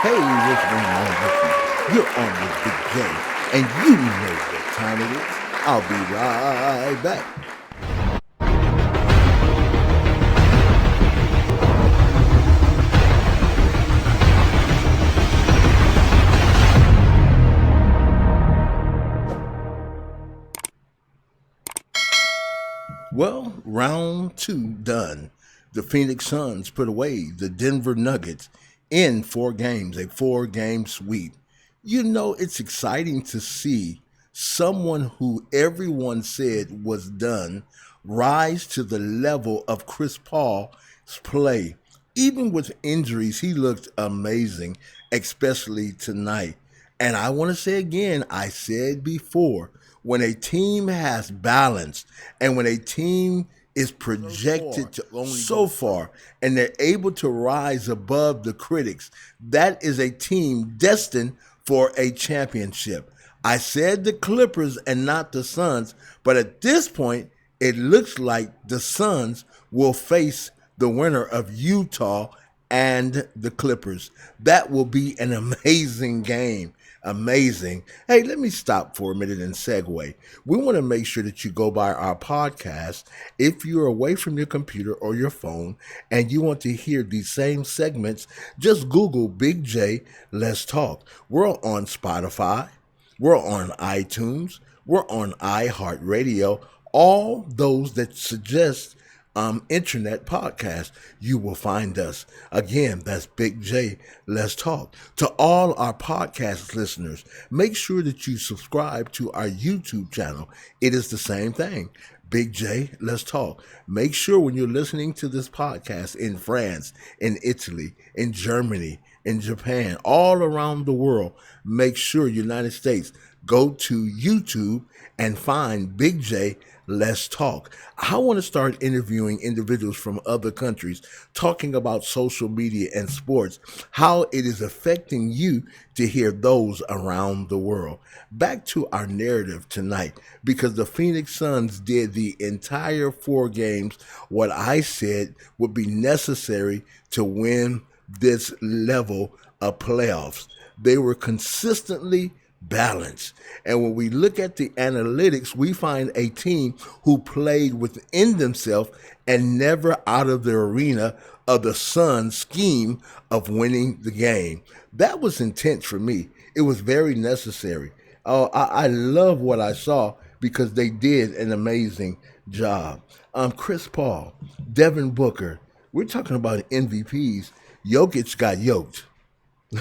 Hey, what's going on with you? You're on with Big J, and you know what time it is. I'll be right back. Well, round two done. The Phoenix Suns put away the Denver Nuggets in 4 games, a 4 game sweep. You know, it's exciting to see someone who everyone said was done rise to the level of Chris Paul's play. Even with injuries, he looked amazing, especially tonight. And I want to say again, I said before, when a team has balance and when a team is projected to only so far and they're able to rise above the critics, that is a team destined for a championship. I said the Clippers and not the Suns, but at this point, it looks like the Suns will face the winner of Utah and the Clippers. That will be an amazing game. Amazing. Hey, let me stop for a minute and segue. We want to make sure that you go by our podcast. If you're away from your computer or your phone and you want to hear these same segments, just Google Big J Let's Talk. We're on Spotify. We're on iTunes. We're on iHeartRadio. All those that suggest internet podcast, you will find us. Again, that's Big J Let's Talk. To all our podcast listeners, make sure that you subscribe to our YouTube channel. It is the same thing. Big J Let's Talk. Make sure when you're listening to this podcast in France, in Italy, in Germany, in Japan, all around the world, make sure United States, go to YouTube and find Big J Let's Talk. I want to start interviewing individuals from other countries, talking about social media and sports, how it is affecting you to hear those around the world. Back to our narrative tonight, because the Phoenix Suns did the entire 4 games what I said would be necessary to win this level of playoffs. They were consistently balance. And when we look at the analytics, we find a team who played within themselves and never out of the arena of the Suns' scheme of winning the game. That was intense for me. It was very necessary. I love what I saw because they did an amazing job. Chris Paul, Devin Booker, we're talking about MVPs. Jokic got yoked.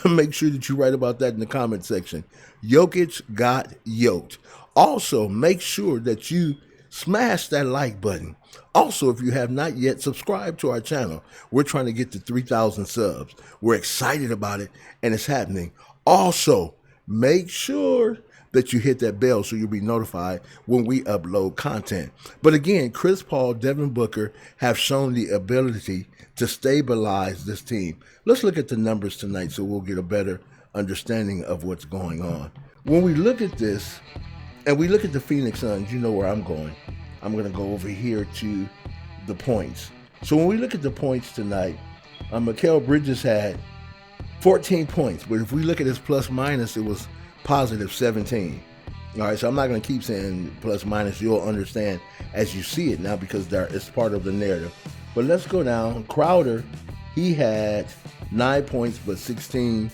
Make sure that you write about that in the comment section. Jokic got yoked. Also, make sure that you smash that like button. Also, if you have not yet subscribed to our channel, we're trying to get to 3,000 subs. We're excited about it, and it's happening. Also, make sure that you hit that bell so you'll be notified when we upload content. But again, Chris Paul, Devin Booker have shown the ability to stabilize this team. Let's look at the numbers tonight so we'll get a better understanding of what's going on. When we look at this, and we look at the Phoenix Suns, you know where I'm going. I'm going to go over here to the points. So when we look at the points tonight, Mikal Bridges had 14 points, but if we look at his plus minus, it was positive 17. All right, so I'm not going to keep saying plus minus. You'll understand as you see it now because it's part of the narrative. But let's go down. Crowder, he had 9 points, but 16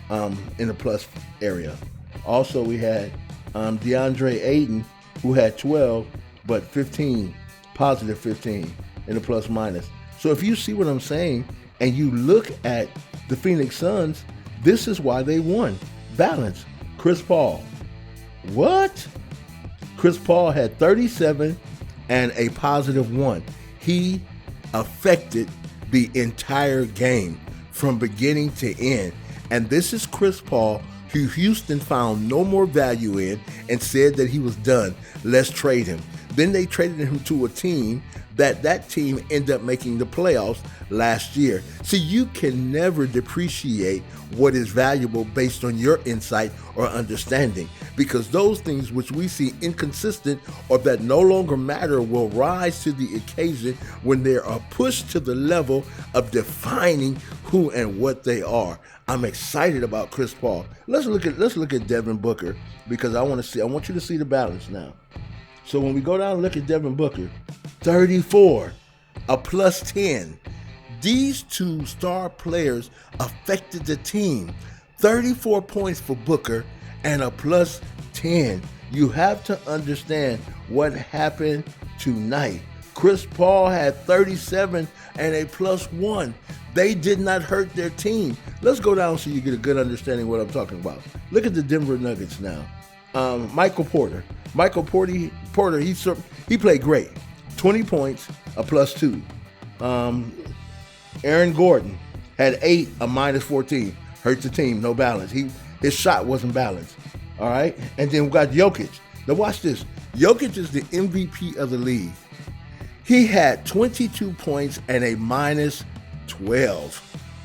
in the plus area. Also, we had DeAndre Ayton, who had 12, but 15, positive 15 in the plus minus. So if you see what I'm saying and you look at the Phoenix Suns, this is why they won. Balance. Chris Paul. What? Chris Paul had 37 and a positive 1. He affected the entire game from beginning to end. And this is Chris Paul, who Houston found no more value in and said that he was done. Let's trade him. Then they traded him to a team that team ended up making the playoffs last year. See, you can never depreciate what is valuable based on your insight or understanding, because those things which we see inconsistent or that no longer matter will rise to the occasion when they are pushed to the level of defining who and what they are. I'm excited about Chris Paul. Let's look at Devin Booker, because I want you to see the balance now. So when we go down and look at Devin Booker, 34, a plus 10. These two star players affected the team. 34 points for Booker and a plus 10. You have to understand what happened tonight. Chris Paul had 37 and a plus 1. They did not hurt their team. Let's go down so you get a good understanding of what I'm talking about. Look at the Denver Nuggets now. Michael Porter, he played great. 20 points, a plus 2. Aaron Gordon had 8, a minus 14. Hurt the team, no balance. His shot wasn't balanced. All right? And then we got Jokic. Now watch this. Jokic is the MVP of the league. He had 22 points and a minus 12.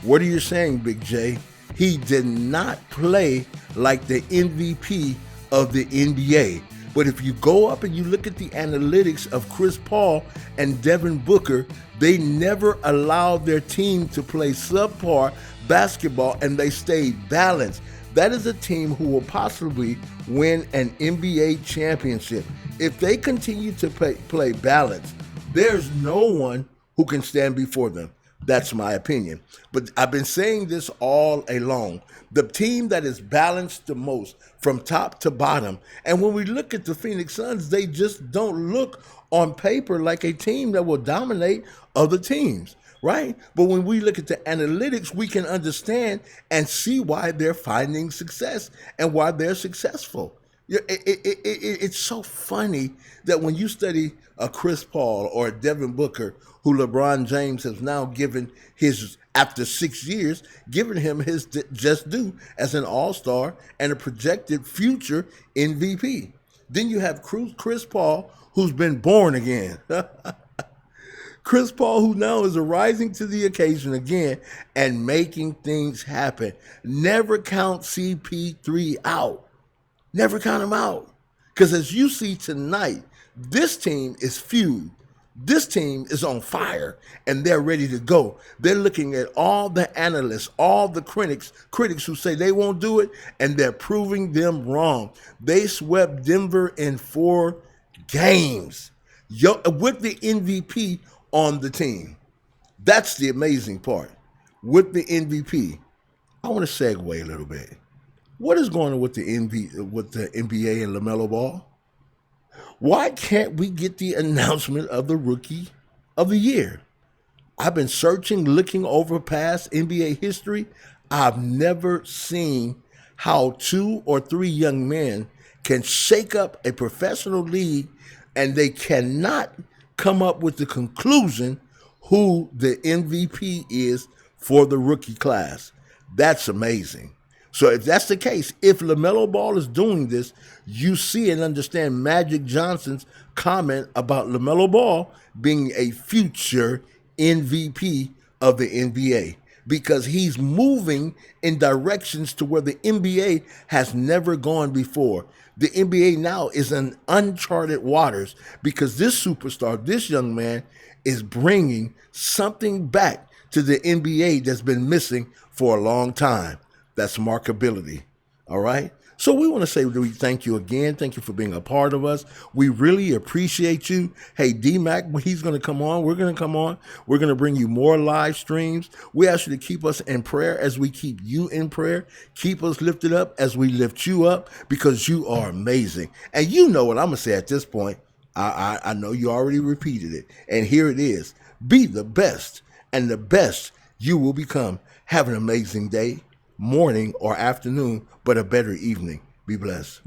What are you saying, Big J? He did not play like the MVP of the NBA. But if you go up and you look at the analytics of Chris Paul and Devin Booker, they never allowed their team to play subpar basketball, and they stayed balanced. That is a team who will possibly win an NBA championship. If they continue to play balanced, there's no one who can stand before them. That's my opinion. But I've been saying this all along. The team that is balanced the most from top to bottom. And when we look at the Phoenix Suns, they just don't look on paper like a team that will dominate other teams, right? But when we look at the analytics, we can understand and see why they're finding success and why they're successful. It's so funny that when you study a Chris Paul or a Devin Booker, who LeBron James has now given after 6 years, given him his just due as an all-star and a projected future MVP. Then you have Chris Paul, who's been born again. Chris Paul, who now is rising to the occasion again and making things happen. Never count CP3 out. Never count him out. Because as you see tonight, this team is fueled. This team is on fire, and they're ready to go. They're looking at all the analysts, all the critics who say they won't do it, and they're proving them wrong. They swept Denver in 4 games with the MVP on the team. That's the amazing part. With the MVP, I want to segue a little bit. What is going on with the NBA and LaMelo Ball? Why can't we get the announcement of the Rookie of the Year? I've been searching, looking over past NBA history. I've never seen how 2 or 3 young men can shake up a professional league and they cannot come up with the conclusion who the MVP is for the rookie class. That's amazing. So if that's the case, if LaMelo Ball is doing this, you see and understand Magic Johnson's comment about LaMelo Ball being a future MVP of the NBA, because he's moving in directions to where the NBA has never gone before. The NBA now is in uncharted waters because this superstar, this young man, is bringing something back to the NBA that's been missing for a long time. That's markability. All right? So we want to say we thank you again. Thank you for being a part of us. We really appreciate you. Hey, D-Mac, he's going to come on. We're going to come on. We're going to bring you more live streams. We ask you to keep us in prayer as we keep you in prayer. Keep us lifted up as we lift you up, because you are amazing. And you know what I'm going to say at this point. I know you already repeated it. And here it is. Be the best, and the best you will become. Have an amazing day, morning or afternoon, but a better evening. Be blessed.